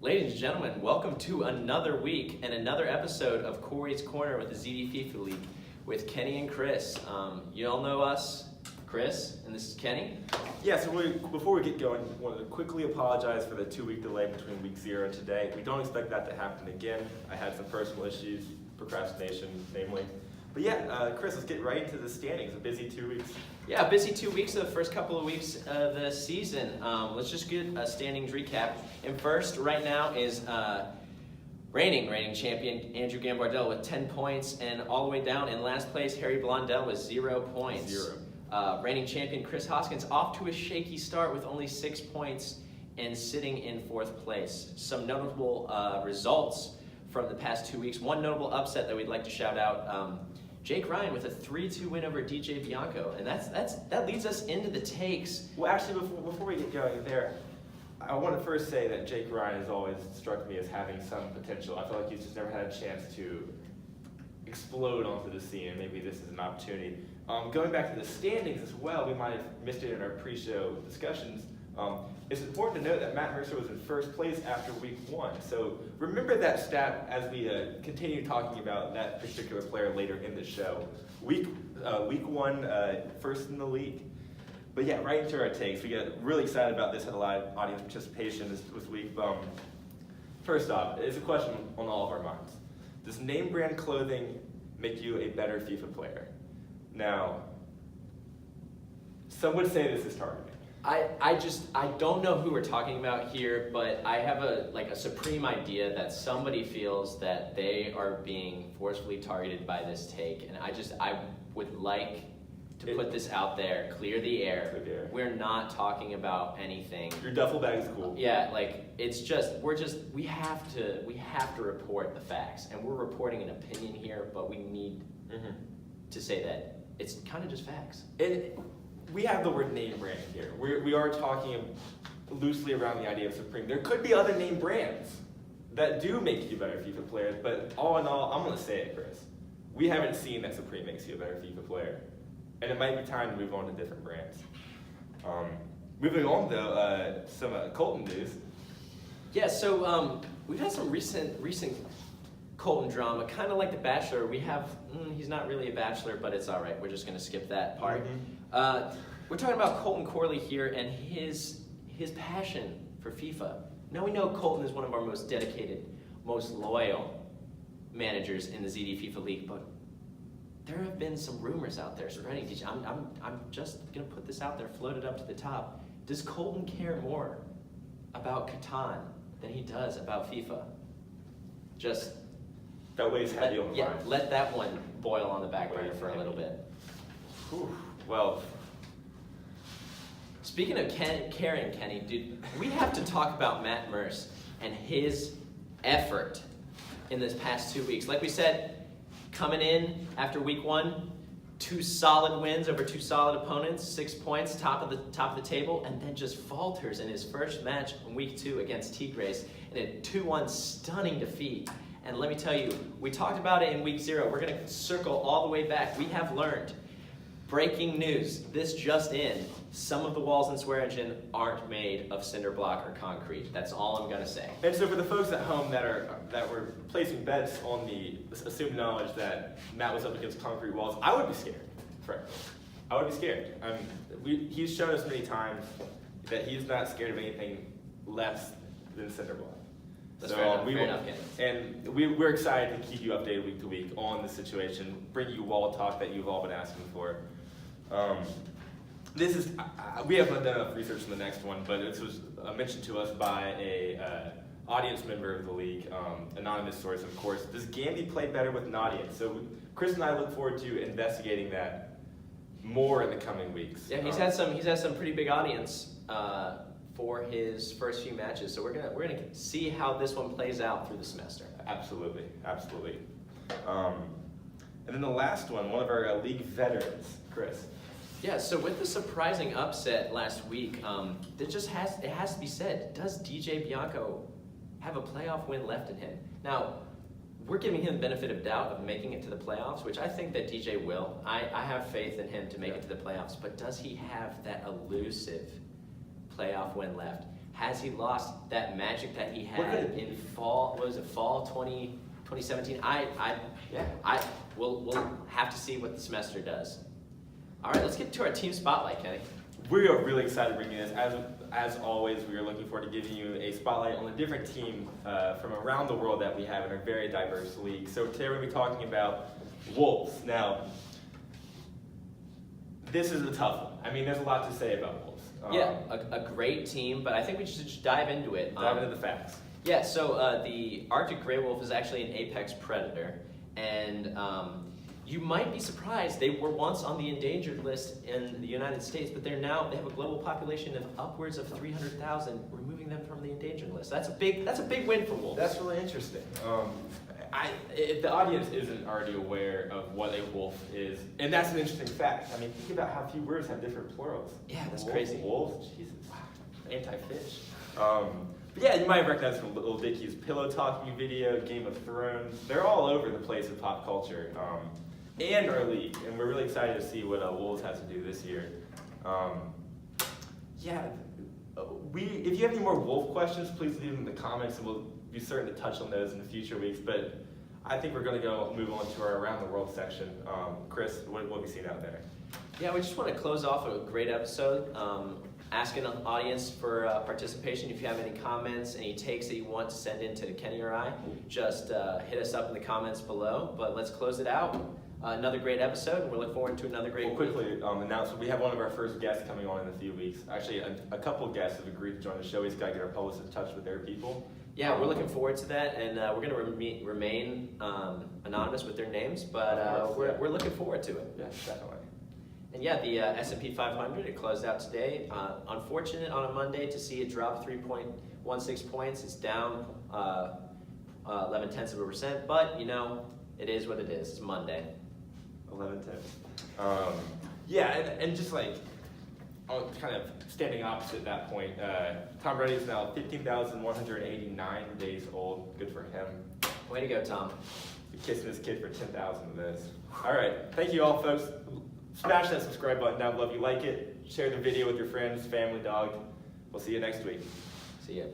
Ladies and gentlemen, welcome to another week and another episode of Cory's Corner with the ZD FIFA League with Kenny and Chris. You all know us, Chris, and this is Kenny. Yeah, so before we get going, I wanted to quickly apologize for the 2-week delay between week 0 and today. We don't expect that to happen again. I had some personal issues, procrastination, namely. But yeah, Chris, let's get right into the standings. A busy 2 weeks. Yeah, busy 2 weeks of the first couple of weeks of the season. Let's just get a standings recap. And first, right now, is reigning champion Andrew Gambardella with 10 points, and all the way down in last place, Harry Blondell with 0 points. Reigning champion Chris Hoskins off to a shaky start with only 6 points and sitting in 4th place. Some notable results from the past 2 weeks. One notable upset that we'd like to shout out. Jake Ryan with a 3-2 win over DJ Bianco, and that leads us into the takes. Well, actually, before we get going there, I want to first say that Jake Ryan has always struck me as having some potential. I feel like he's just never had a chance to explode onto the scene, and maybe this is an opportunity. Going back to the standings as well, we might have missed it in our pre-show discussions. It's important to note that Matt Mercer was in 1st place after week 1. So remember that stat as we continue talking about that particular player later in the show. Week 1, first in the league. But yeah, right into our takes. We get really excited about this, had a lot of audience participation this week. First off, it's a question on all of our minds. Does name brand clothing make you a better FIFA player? Now, some would say this is targeting. I don't know who we're talking about here, but I have a supreme idea that somebody feels that they are being forcefully targeted by this take, and I would like to put this out there, clear the air. We're not talking about anything. Your duffel bag is cool. Yeah, we have to report the facts, and we're reporting an opinion here, but we need to say that it's kind of just facts. We have the word name brand here. We are talking loosely around the idea of Supreme. There could be other name brands that do make you a better FIFA player, but all in all, I'm going to say it, Chris. We haven't seen that Supreme makes you a better FIFA player. And it might be time to move on to different brands. Moving on, though, some Colton news. Yeah, so we've had some recent Colton drama, kind of like The Bachelor. We have, he's not really a bachelor, but it's all right. We're just going to skip that part. We're talking about Colton Corley here and his passion for FIFA. Now we know Colton is one of our most dedicated, most loyal managers in the ZD FIFA League, but there have been some rumors out there. So ready, I'm just going to put this out there, float it up to the top. Does Colton care more about Catan than he does about FIFA? Just that weighs heavy on the mind. Let that one boil on the back burner for a little bit. Whew. Well, speaking of caring, Kenny, dude, we have to talk about Matt Merce and his effort in this past 2 weeks. Like we said, coming in after week 1, 2 solid wins over 2 solid opponents, 6 points, top of the table, and then just falters in his first match in week 2 against Tigres in a 2-1 stunning defeat. And let me tell you, we talked about it in week 0. We're going to circle all the way back. We have learned. Breaking news, this just in, some of the walls in Swearingen aren't made of cinder block or concrete. That's all I'm going to say. And so for the folks at home that were placing bets on the assumed knowledge that Matt was up against concrete walls, I would be scared, frankly. I would be scared. He's shown us many times that he's not scared of anything less than cinder block. That's fair enough, and we're excited to keep you updated week to week on the situation, bring you wall talk that you've all been asking for. We haven't done enough research on the next one, but this was mentioned to us by a audience member of the league, anonymous source, of course. Does Gamby play better with an audience? So Chris and I look forward to investigating that more in the coming weeks. Yeah, he's had some pretty big audience for his first few matches, so we're gonna see how this one plays out through the semester. Absolutely. And then the last one of our league veterans, Chris. Yeah, so with the surprising upset last week, it has to be said, does DJ Bianco have a playoff win left in him? Now, we're giving him the benefit of doubt of making it to the playoffs, which I think that DJ will. I have faith in him to make it to the playoffs, but does he have that elusive playoff win left? has he lost that magic that he What could had it be? in fall? What was it? Fall 2017. We'll have to see what the semester does. All right, let's get to our team spotlight, Kenny. We are really excited to bring you this. As always, we are looking forward to giving you a spotlight on a different team from around the world that we have in our very diverse league. So today we're going to be talking about Wolves. Now, this is a tough one. I mean, there's a lot to say about Wolves. Yeah, a great team, but I think we should dive into it. Dive into the facts. Yeah, so the Arctic gray wolf is actually an apex predator, and you might be surprised. They were once on the endangered list in the United States, but they have a global population of upwards of 300,000, removing them from the endangered list. That's a big win for wolves. That's really interesting. If the audience isn't already aware of what a wolf is, and that's an interesting fact. I mean, think about how few words have different plurals. Yeah, that's Wolf, crazy. Wolves, Jesus, anti-fish. But yeah, you might have recognized from Little Dicky's pillow talking video, Game of Thrones. They're all over the place in pop culture and our league, and we're really excited to see what Wolves has to do this year. If you have any more Wolf questions, please leave them in the comments, and we'll be certain to touch on those in the future weeks. But I think we're going to move on to our Around the World section. Chris, what have we seen out there? Yeah, we just want to close off a great episode. Asking the audience for participation. If you have any comments, any takes that you want to send in to Kenny or I, just hit us up in the comments below. But let's close it out. Another great episode, and we look forward to another great week. Quickly announce we have one of our first guests coming on in a few weeks. Actually, a couple of guests have agreed to join the show. He's got to get our publicist in touch with their people. Yeah, we're looking forward to that, and we're going to remain anonymous with their names, but we're looking forward to it. Yeah, definitely. And yeah, the S&P 500, it closed out today. Unfortunate on a Monday to see it drop 3.16 points. It's down 0.11%, but you know, it is what it is. It's Monday. 11-10. And just like kind of standing opposite that point, Tom Brady is now 15,189 days old. Good for him. Way to go, Tom. Kissing his kid for 10,000 of this. All right, thank you all, folks. Smash that subscribe button down below if you like it. Share the video with your friends, family, dog. We'll see you next week. See ya.